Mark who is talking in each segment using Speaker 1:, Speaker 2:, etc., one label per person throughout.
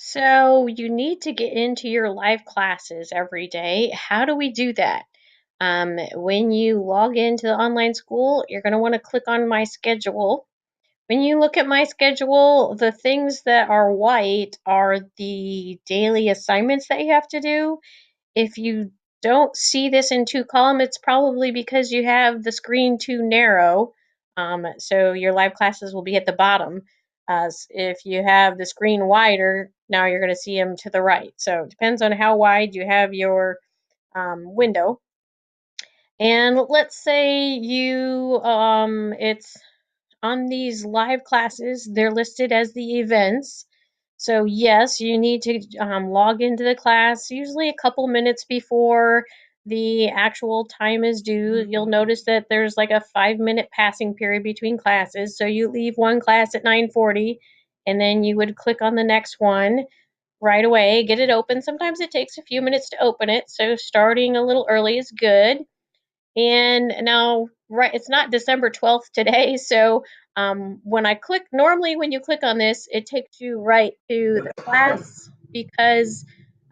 Speaker 1: So you need to get into your live classes every day. How do we do that? When you log into the online school, you're going to want to click on My Schedule. When you look at My Schedule, the things that are white are the daily assignments that you have to do. If you don't see this in two column, it's probably because you have the screen too narrow. So your live classes will be at the bottom. If you have the screen wider, now you're going to see them to the right. So it depends on how wide you have your window. And let's say it's on these live classes, they're listed as the events. So yes, you need to log into the class usually a couple minutes before the actual time is due. You'll notice that there's like a 5-minute passing period between classes. So you leave one class at 9:40 and then you would click on the next one right away, get it open. Sometimes it takes a few minutes to open it. So starting a little early is good. And now, right, it's not December 12th today. So when I click, normally when you click on this, it takes you right to the class because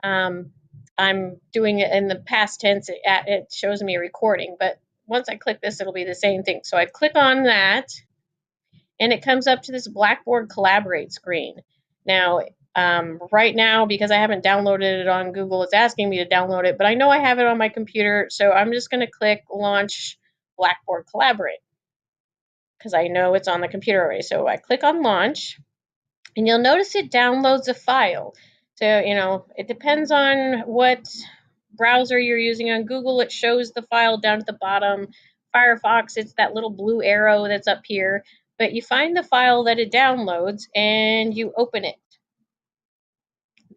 Speaker 1: um, I'm doing it in the past tense. It shows me a recording, but once I click this, it'll be the same thing. So I click on that and it comes up to this Blackboard Collaborate screen. Now, right now, because I haven't downloaded it on Google, it's asking me to download it, but I know I have it on my computer, so I'm just going to click Launch Blackboard Collaborate because I know it's on the computer already. So I click on Launch, and you'll notice it downloads a file. So, it depends on what browser you're using. On Google, it shows the file down at the bottom. Firefox, it's that little blue arrow that's up here. But you find the file that it downloads and you open it.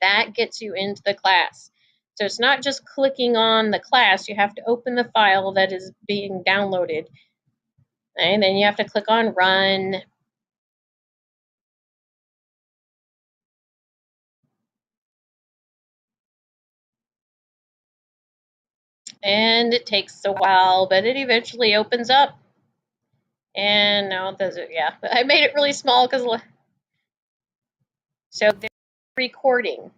Speaker 1: That gets you into the class. So it's not just clicking on the class, you have to open the file that is being downloaded. And then you have to click on Run. And it takes a while, but it eventually opens up. And now it does it, yeah. I made it really small because so there's recording.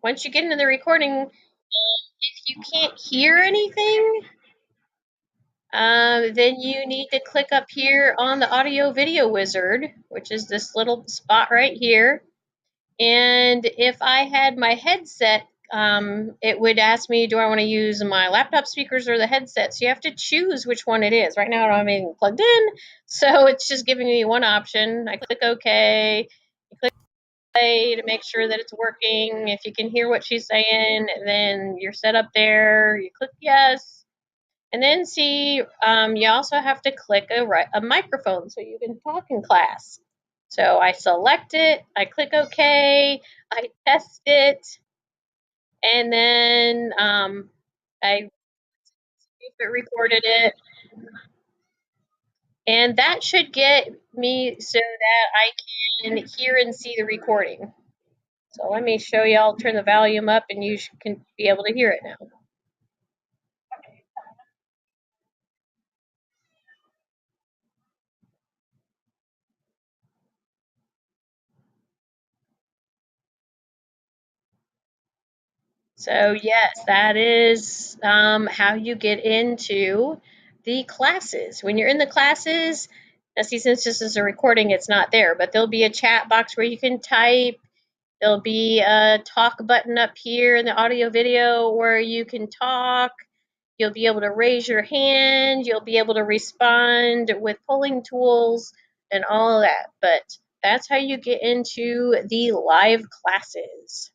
Speaker 1: Once you get into the recording, if you can't hear anything, then you need to click up here on the audio video wizard, which is this little spot right here. And if I had my headset, it would ask me, do I want to use my laptop speakers or the headset? So you have to choose which one it is. Right now I don't have anything plugged in, so it's just giving me one option. I click OK. You click play to make sure that it's working. If you can hear what she's saying, then you're set up there. You click yes. And then see, you also have to click a microphone so you can talk in class. So I select it, I click OK, I test it, and then I see if it recorded it. And that should get me so that I can hear and see the recording. So let me show you. I'll turn the volume up and you can be able to hear it now. So yes, that is how you get into the classes. When you're in the classes, now see, since this is a recording, it's not there, but there'll be a chat box where you can type. There'll be a talk button up here in the audio video where you can talk. You'll be able to raise your hand. You'll be able to respond with polling tools and all of that. But that's how you get into the live classes.